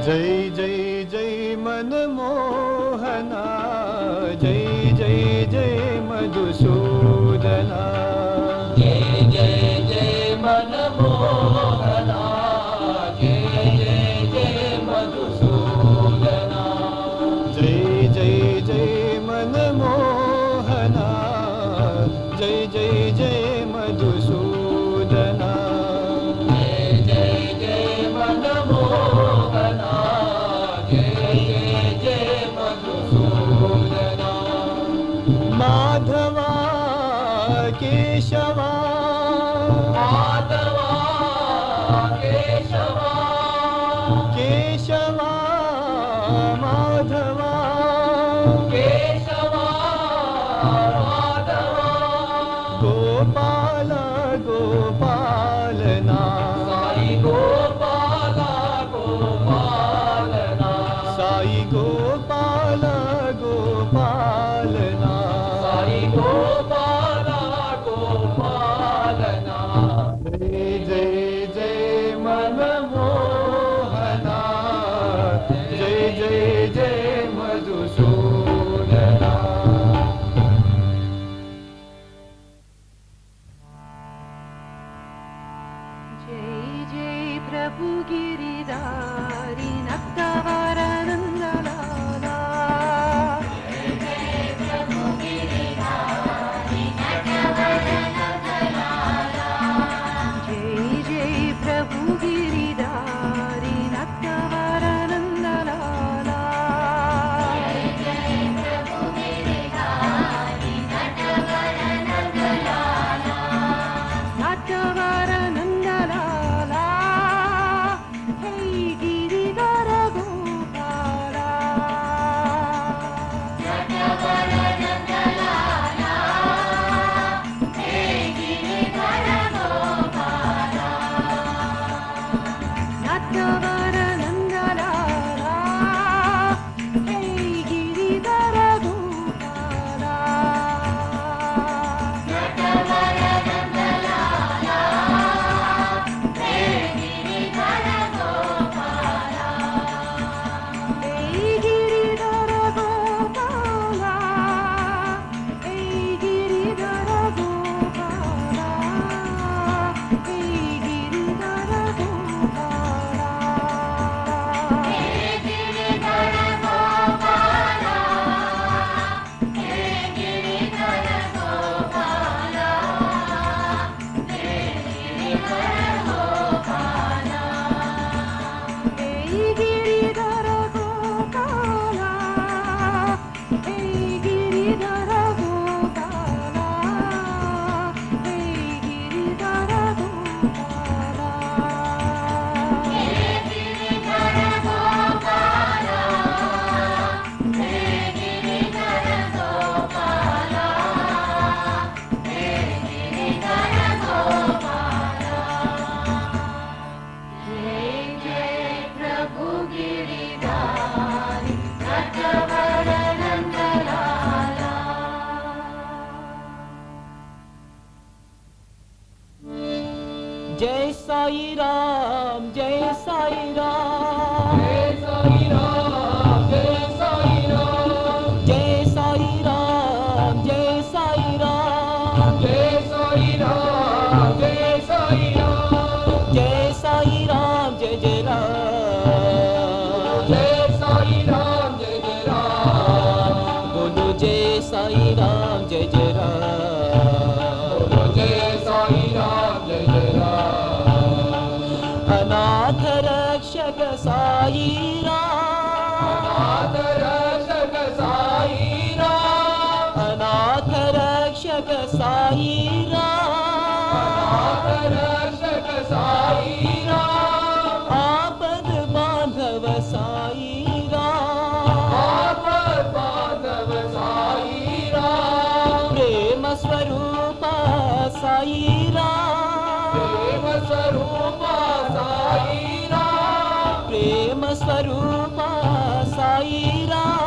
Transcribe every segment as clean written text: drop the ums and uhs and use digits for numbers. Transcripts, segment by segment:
जय जय जय मनमोहना, जय जय जय मधुसूदना, जय जय जय मनमोहना, जय जय जय मधुसूदना, जय जय जय मनमोहना, जय जय जय मधुसूदना, जय जय जय मनमोहना, जय जय जय मधुसूदना, माधवा केशवा, माधवा केशवा, केशवा माधवा, केशवा माधवा, गोपाल गोपालना, साई गोपाल गोपालना, साई गोपाल गोपालना, साई गोपाल गोपालना, जय जय जय मनमोहना, जय जय जय मधुसूदना। जय जय प्रभु गिरिधारी नक्तवर नंदलाला, जय जय प्रभु गिरिधारी नक्तवर नंदलाला, जय जय प्रभु गिरिधारी नक्तवर नंदलाला, जय जय प्रभु गिरिधारी नक्तवर नंदलाला, नटवर नंदलाला, हे गिरिधर गोपाला, नटवर नंदलाला, हे गिरिधर गोपाला, नटवर नंदलाला, हे गिरिधर गोपाला, नटवर नंदलाला, हे गिरिधर गोपाला, हे गिरिधर गोपाला, हे गिरिधर गोपाला, हे गिरिधर गोपाला, हे गिरिधर गोपाला, हे गिरिधर गोपाला, हे गिरिधर गोपाला, हे गिरिधर गोपाला, हे गिरिधर गोपाला, हे गिरिधर गोपाला, हे गिरिधर गोपाला, हे गिरिधर गोपाला, हे गिरिधर गोपाला, जय जय प्रभु गिरिधारी नटवर नंदलाला। जय साई राम, जय साई राम, जय साई राम, जय साई राम, जय साई राम, जय साई राम, जय साई राम, जय साई राम, जय साई राम, जय जय राम, जय साई राम, जय जय राम, बोलो जय साई राम, जय जय राम, बोलो जय साई राम, जय जय राम, अनाथ रक्षक साई राम, अनाथ रक्षक साई राम, अनाथ रक्षक साई राम, अनाथ रक्षक साई राम, आपद बांधव साई राम, आपद बांधव साई राम, प्रेम स्वरूप साई राम, प्रेम स्वरूप साई राम, प्रेम स्वरूप साई राम,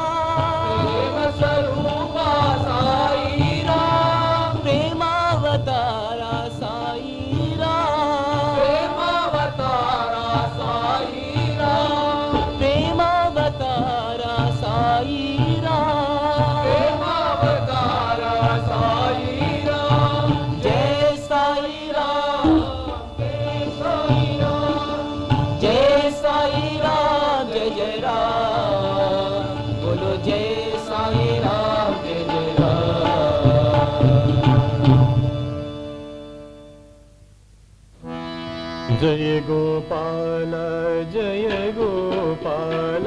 प्रेम स्वरूप साई राम, प्रेमावतारा साई राम, प्रेमावतारा साई राम, जय गोपाल जय गोपाल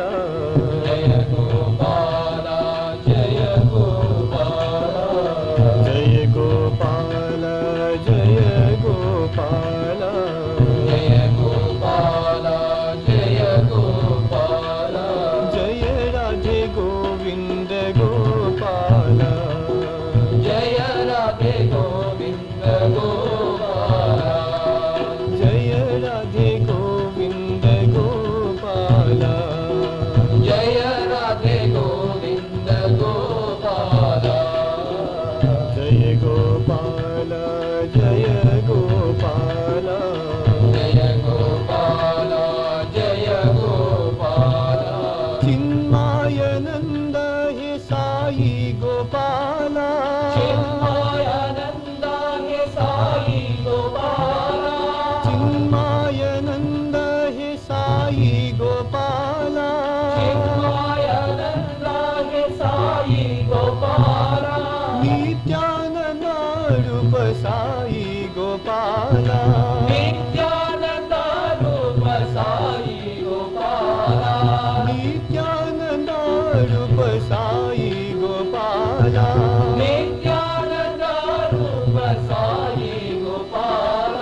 जय गोपाल जय गोपाल जय गोपाल जय गोपाल जय गोपाल जय गोपाल जय राधे गोविंद गोपाल जय राधे गोविंद गोपाल जय राधे गोविंद गोपाल जय राधे गोविंद गोपाल जय गोपाल जय गोपाल जय गोपाल जय गोपाल चिन्मयानंद हे साई गोपाल चिन्मयानंद हे साई गोपाल चिन्मयानंद हे साई गोपाल चिन्मयानंद हे साई गोपाल नित्यानंद रूप साई गोपाल नित्यानंद रूप साई गोपाल नित्यानंद रूप साई गोपाल नित्यानंद रूप साई गोपाल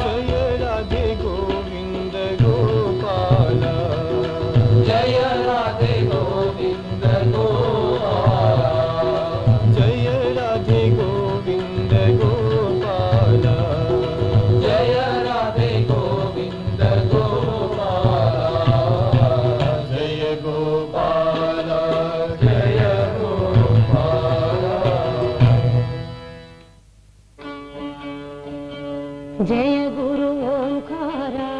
जय राधे गोविंद गोपाल जय राधे गोविंद गोपाल जय राधे गोविंद गोपाल जय राधे गोविंद गोपाल जय गोपाल जय गोपाल जय गुरु ओंकारा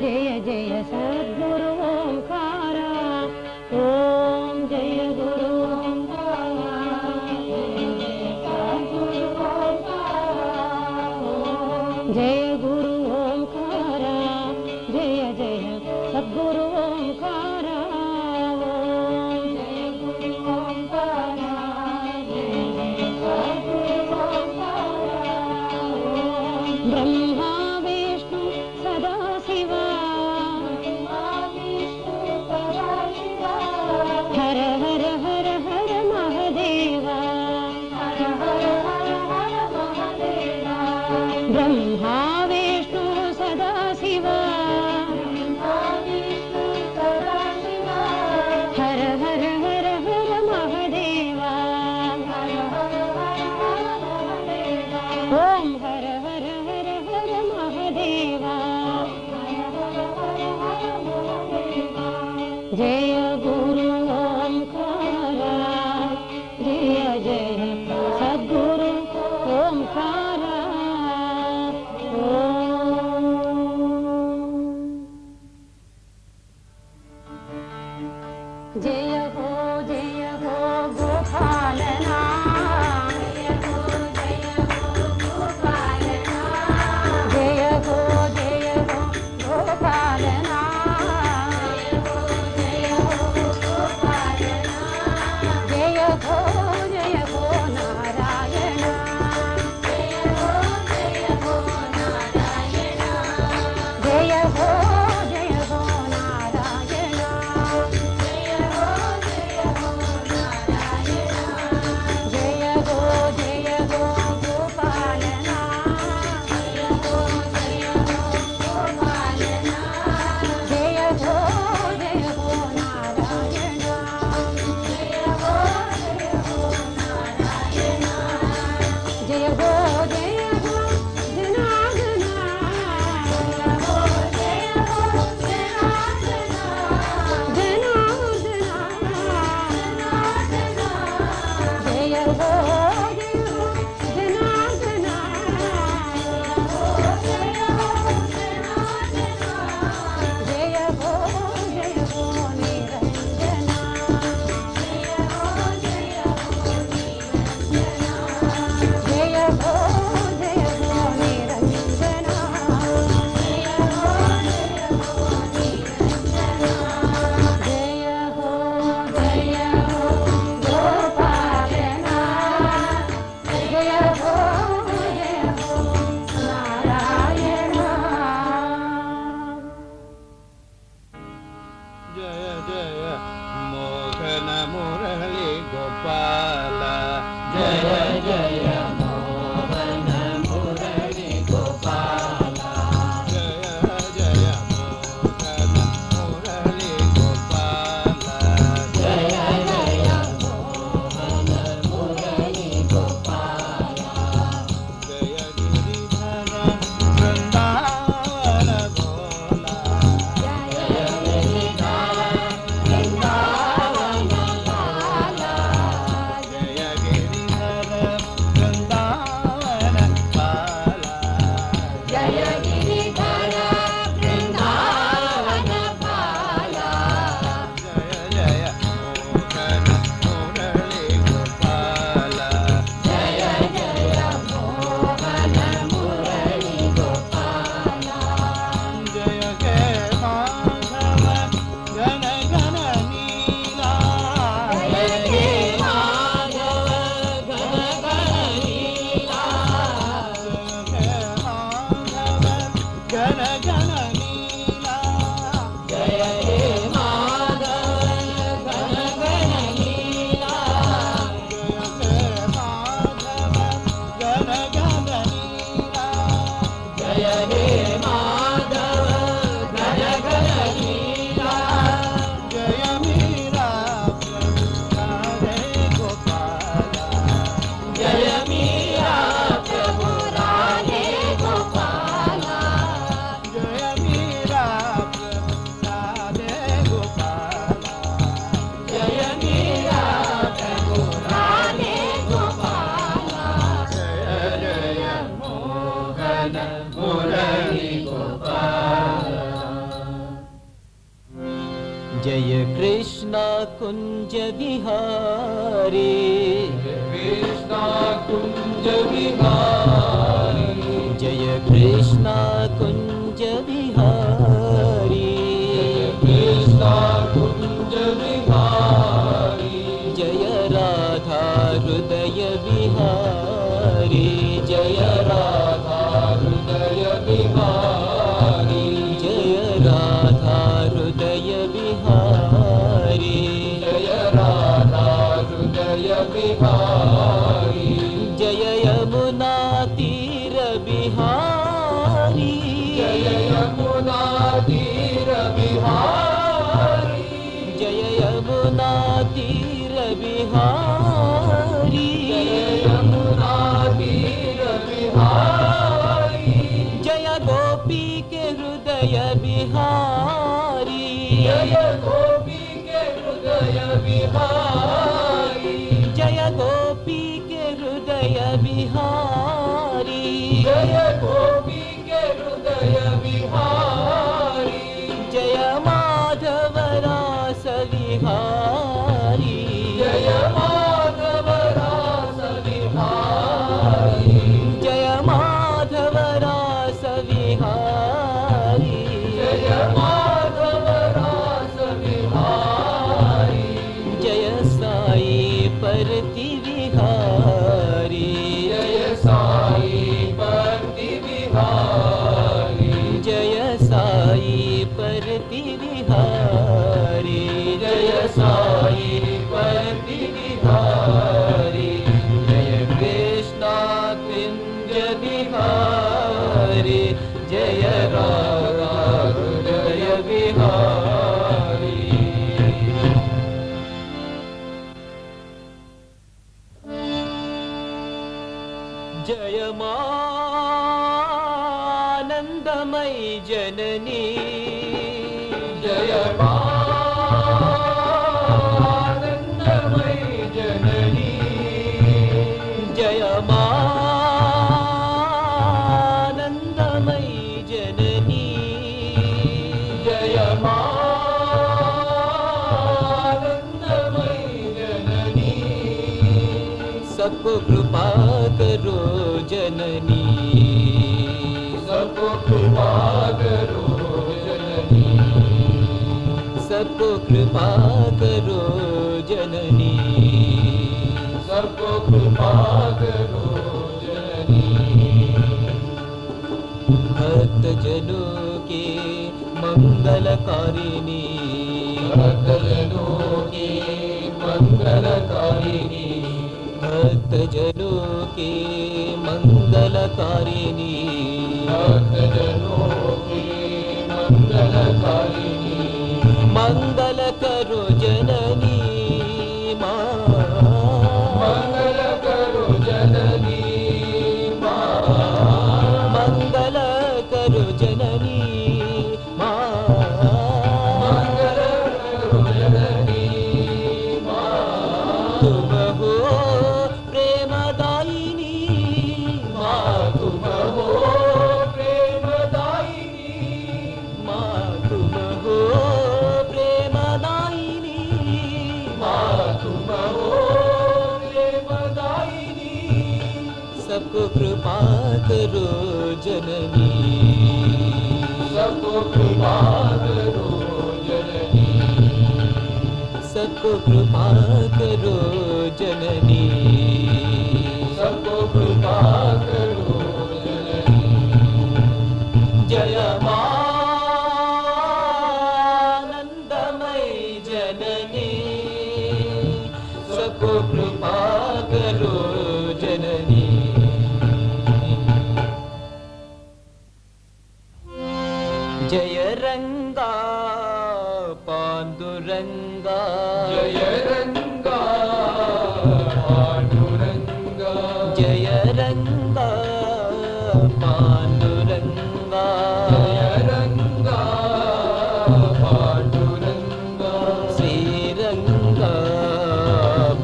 जय जय सद्गुरु ओंकारा ओम जय गुरु ओंकारा जय गुरु ओंकारा जय जय सद्गुरु ओंकारा ओम जय गुरु ओंकारा जय जय सद्गुरु ओंकारा ब्रह्मा विष्णु सदा शिवा हर हर हर हर महादेवा ब्रह्मा विष्णु सदा शिवा हर हर हर हर महादेवा ओम हर हर हर हर महादेवा जय गुरु ओंकारा जय जय सद्गुरु ओंकारा जय हो गोपालना जय हो गोपाल मदन मुरली गोपाल। जय कृष्ण कुंज विहारी, कृष्ण कुंज विहारी, जय कृष्ण कुंज विहारी, कृष्ण कुंज विहारी, जय राधा हृदय विहारी, जय राधा हृदय विहारी, जय राधा हृदय विहारी, जय राधा हृदय विहारी, जय यमुना तीर बिहारी, जय यमुना तीर विहारी, जय यमुना तीर बिहारी, जय यमुना तीर विहारी, जय गोपी के हृदय बिहारी, जय गोपी के हृदय विहारी, जय गोपी के हृदय बिहारी, जय गोपी के हृदय विहारी, जय माधव रास विहारी, जय माधव रास विहारी, जय माधव रास विहारी, जय माधव रास विहारी, जय साई परति विहारी, जय साई परति विहारी, जय साई परति विहारी, जय साई परति विहारी, जय कृष्ण कुंज विहारी, जय राधा हृदय विहारी। जय मानंदमयी जननी, जय मानंदमयी जननी, जय मानंदमयी जननी, जय मानंदमयी जननी, सबको कृपा करो जननी, सबको कृपा करो जननी, सबको कृपा करो जननी, सबको कृपा करो जननी, भक्त जनों के मंगलकारिणी, भक्तजनों की मंगलकारिणी, भक्तजनों के मंगलकारिणी, भक्तजनों की मंगलकारिणी, मंगल करो जननी माँ, मंगल करो जननी माँ, मंगल करो जननी माँ, मंगल करो जननी माँ, तुम हो प्रेमदायिनी माँ तुम हो प्रेमदायिनी, माँ तुम हो प्रेमदायिनी, माँ तुम हो प्रेमदायिनी, सबको कृपा करो जननी, सबको कृपा करो जननी, सबको कृपा करो जननी, सबको कृपा करो जननी, जय मानंदमयी जननी, सबको कृपा करो जननी। जय रंगा पांडुरंगा, जय रंगा पांडुरंगा, जय रंगा पांडुरंगा, जय रंगा पांडुरंगा, श्रीरंगा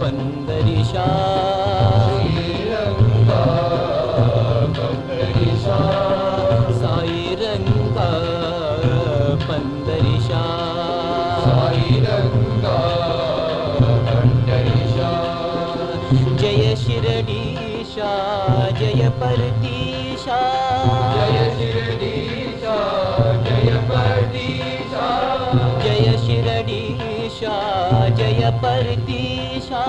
पंदरिशा, श्रीरंगा पंदरीशा साई रंगा पंदरीशा साई रंगा पंदरीशा जय शिरडीशा जय परतीशा जय शिरडीशा जय परतीशा जय शिरडीशा जय परतीशा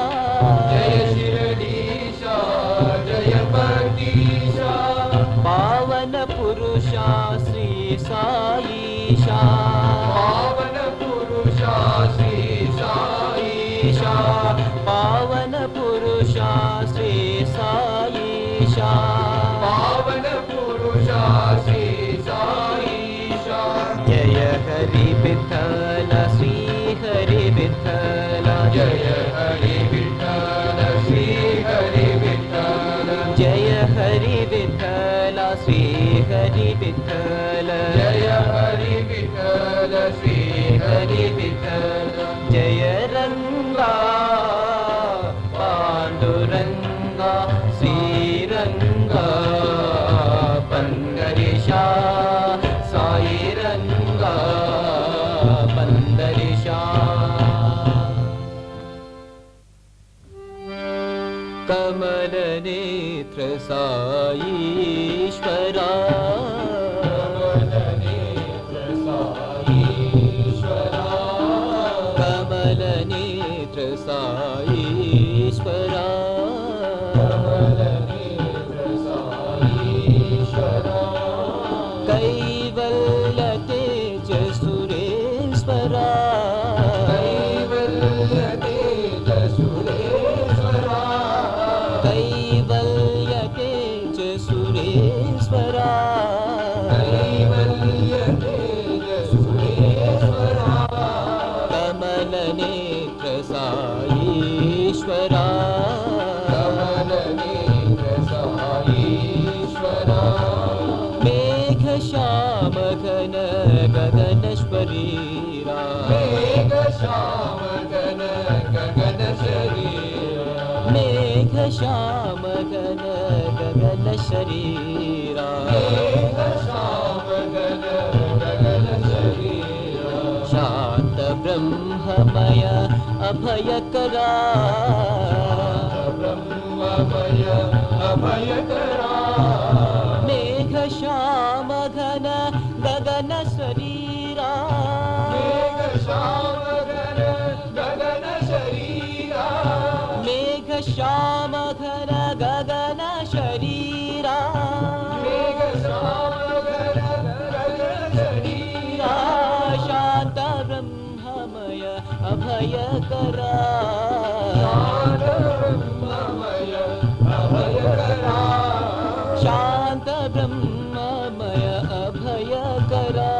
जय शिरडीशा जय परतीशा पावन पुरुषा श्री साईशा पावन पुरुषा श्री साईशा पावन पुरुषा श्री साईशा पावन पुरुषा श्री साईशा जय हरि विठ्ठल श्री हरि विठ्ठल जय हरि विठ्ठल श्री हरि विठ्ठल जय हरि विठ्ठल श्री हरि विठ्ठल जय हरि विठ्ठल श्री हरि विठ्ठल जय रंगा पांडुरंगा श्रीरंगा पंडरीशा साई रंगा पंडरीशा कमल नेत्र साईश्वरा कमल नेत्र साईश्वरा कैवल्य तेज सुरेश्वरा कैवल्य तेज सुरेश्वरा कमल नेत्र साईश्वरा मेघ श्याम घन गगनश्वरीरा मेघ श्याम घन गगन शरीरा शांत ब्रह्ममय अभयकरा मेघ श्याम घन गगन शरीरा मेघ श्याम घन गगन शरीरा शांत ब्रह्ममय अभयकरा शांत ब्रह्ममय अभयकरा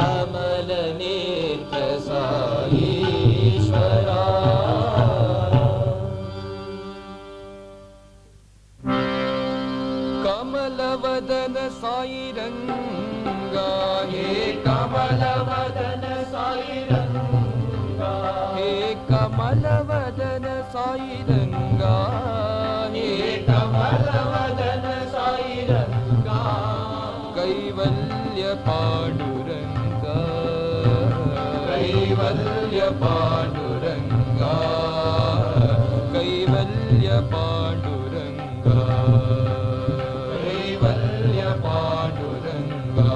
कमल नेत्र साईश्वरा कमलवदन साई रंगा हे कमलवदन साई रंगा हे कमलवदन साई रंगा हे कमलवदन साई रंगा कैवल्य पांडुरंगा कैवल्य पांडुरंगा कैवल्य पांडुरंगा कैवल्य पांडुरंगा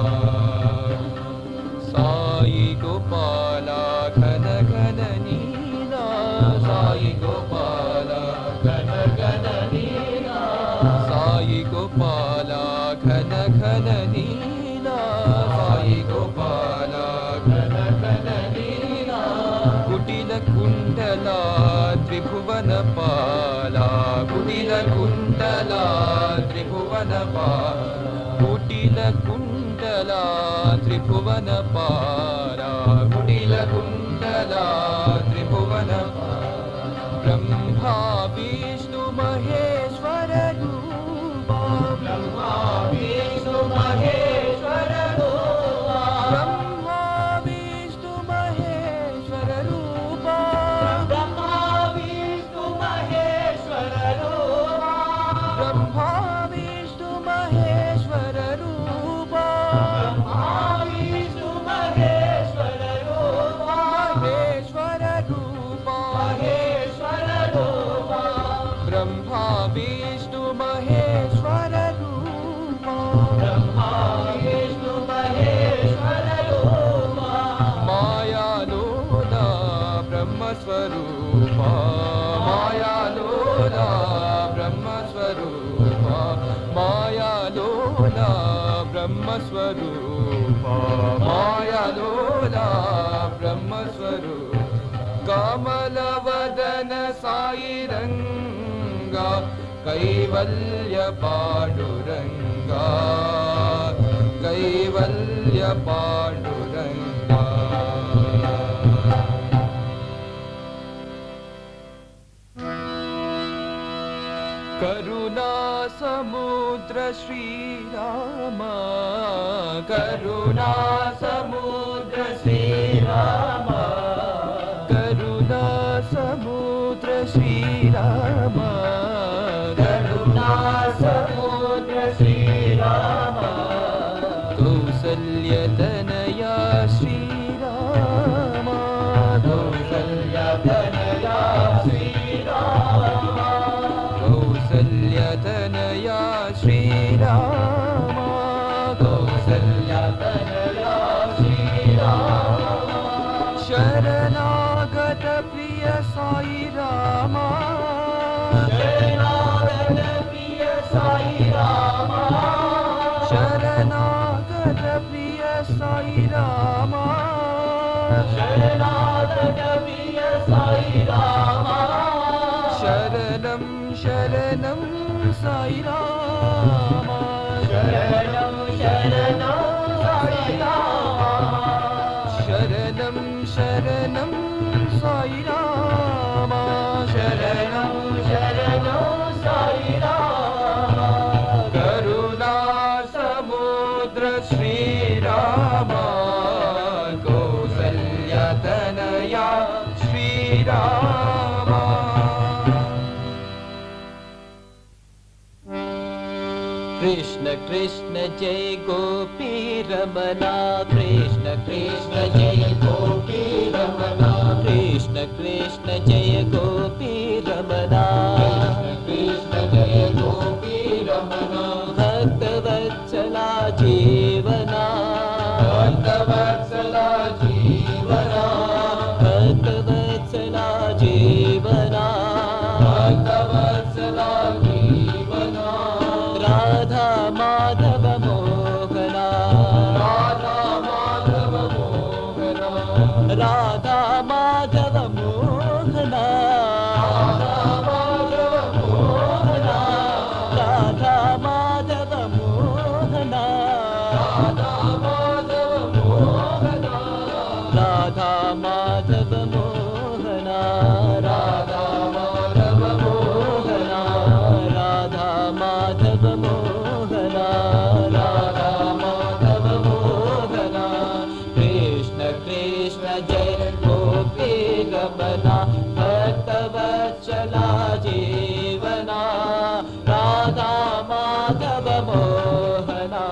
साई गोपाला घन घन नीला साई गोपाला घन घन नीला साई गोपाला घन घन नीला साई गोपाला घन घन नीला कुटिल कुंडला त्रिभुवन पाला कुटिल कुंडला त्रिभुवन पाला कुटिल कुंडला त्रिभुवन पाला कुटिल कुंडला त्रिभुवन पाला ब्रह्मा विष्णु महेश्वर रूपा ब्रह्मा विष्णु महेश्वर रूपा ब्रह्मा विष्णु महेश्वर रूपा ब्रह्मा विष्णु ब्रह्मा विष्णु महेश्वर रूपा ब्रह्मा विष्णु महेश्वर रूपा मायालोला ब्रह्मस्वरूपा मायालोला ब्रह्मस्वरूपा मायालोला ब्रह्मस्वरूपा मायालोला ब्रह्मस्वरूपा कमलवदन साईरंगा कैवल्य पांडुरंगा कैवल्य पांडुरंगा करुणा समुद्र श्रीराम करुणा समुद्र श्रीराम करुणा समुद्र श्रीराम करुणा समुद्र श्रीराम कौसल्यतनया श्रीराम कौसल्यतनया श्रीराम कौसल्यतनया श्रीराम कौसल्यतनया श्रीराम शरणागत प्रिय साई राम शरणागत प्रिय साई राम शरणागत प्रिय साई राम शरणागत प्रिय साई राम शरणं शरणं साई राम शरणं शरणं साई राम शरणं शरणं साई राम शरणं शरणं साई राम करुणा समुद्र श्रीराम कौसल्यतनया श्रीराम कृष्ण कृष्ण जय गोपी रमना कृष्ण कृष्ण जय गोपी रमना कृष्ण कृष्ण जय गोपी रमना कृष्ण जय गोपी रमना भक्तवत्सला जीवना भक्तवत्सला जीवना भक्तवत्सला जीवना भक्तवत्सला जीवना राधा माधव मोहना राधा माधव मोहना राधा माधव मोहना राधा माधव मोहना राधा माधव मोहना राधा माधव मोहना राधा माधव मोहना राधा माधव मोहना राधा माधव मोहना कृष्ण कृष्ण जय गोपी रमना भक्तवत्सला जीवना राधा माधव मोहना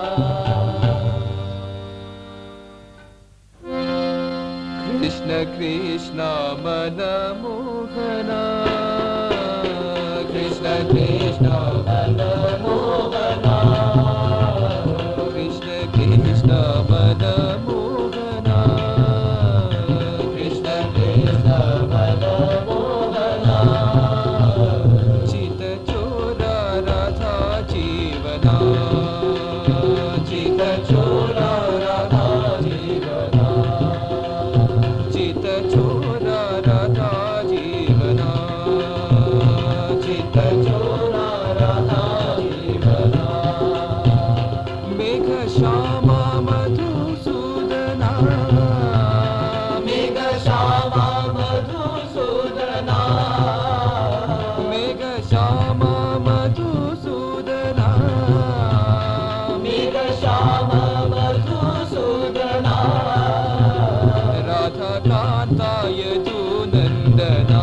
कृष्ण कृष्ण मन मोहना कृष्ण कृष्ण मन मोहना कृष्ण कृष्ण मन मोहना कृष्ण कृष्ण मन मोहना चित चोरा राधा जीवना चित चोरा राधा जीवना चित चोरा राधा जीवना चित चोरा राधा जीवना मेघ श्यामा मधुसूदना मेघ श्यामा मधुसूदना मेघ श्यामा मधुसूदना मेघ श्यामा मधुसूदना राधा कांताय तू नंदना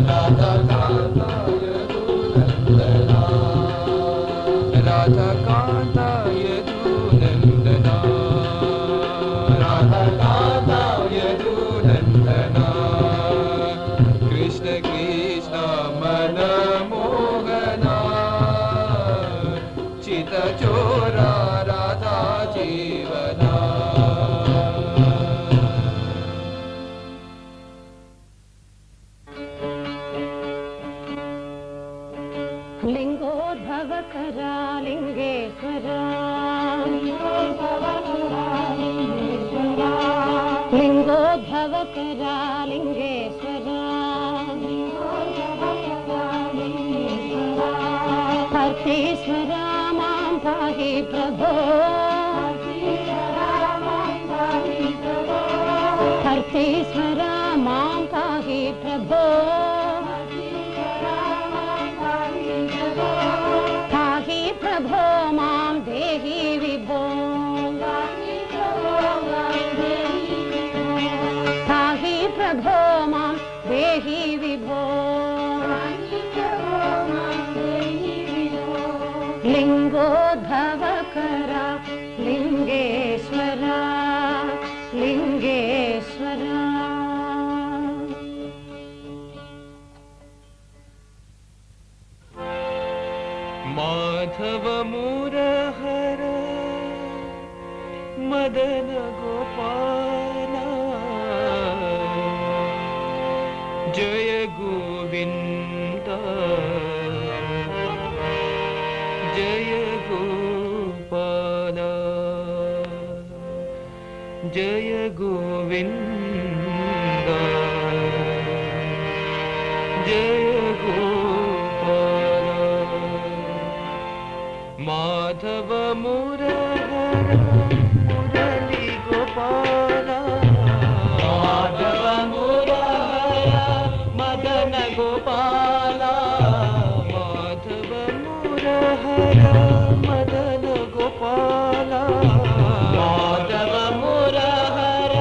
राधा कांताय तू नंदना राधा कांताय तू नंदना राधा कांताय तू नंदना कृष्ण कृष्ण मन लिंगोद्भवकरा लिंगेश्वरा लिंगोद्भवकरा लिंगेश्वरा हर्तेश्वरा मां पाहि प्रभो हर्तेश्वरा मां पाहि प्रभो पाहि प्रभो मां देहि विभो पाहि प्रभो मां देहि विभो लिंगोद्भवकरा लिंगेश्वरा लिंगेश्वरा माधव मुरहर मदन गोपाल जय गोविंद जय गोपाल जय गोविंद जय गोपाल माधव मुरहर मुरली गोपाल माधव मुरहर मदन गोपाल माधव मुरहर मदन गोपाल माधव मुरहर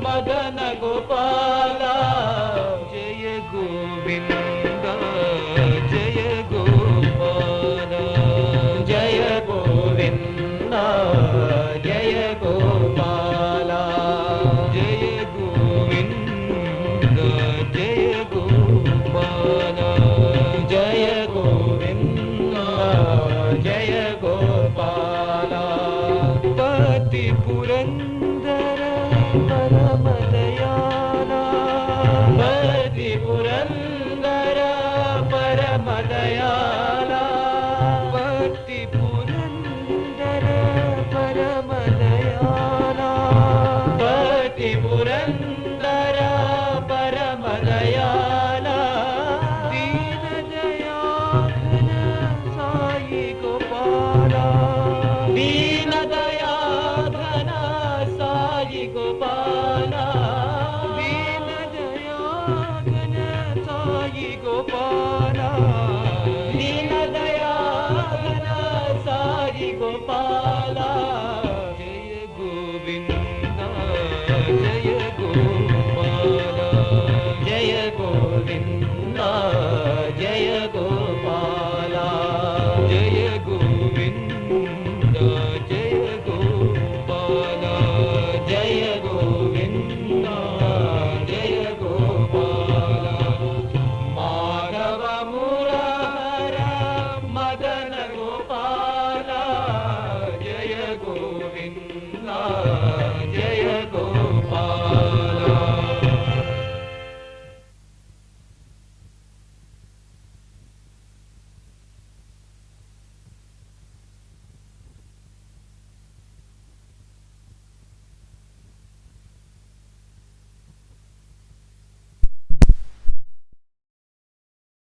मदन गोपाल जय गोविंद जय गोपाल जय गोविंद जय गोपाल जय गोविंद जय गोपाल जय गोविंद जय गोपाल पति पुरंदर परम दयाला पति पुरंदर परम दयाला पति पुरंदर परम दयाला पति पुरंदर परम दयाला दीन दयाघन साई गोपाला दीन दयाघन साई गोपाला दीन दयाघन साई गोपाला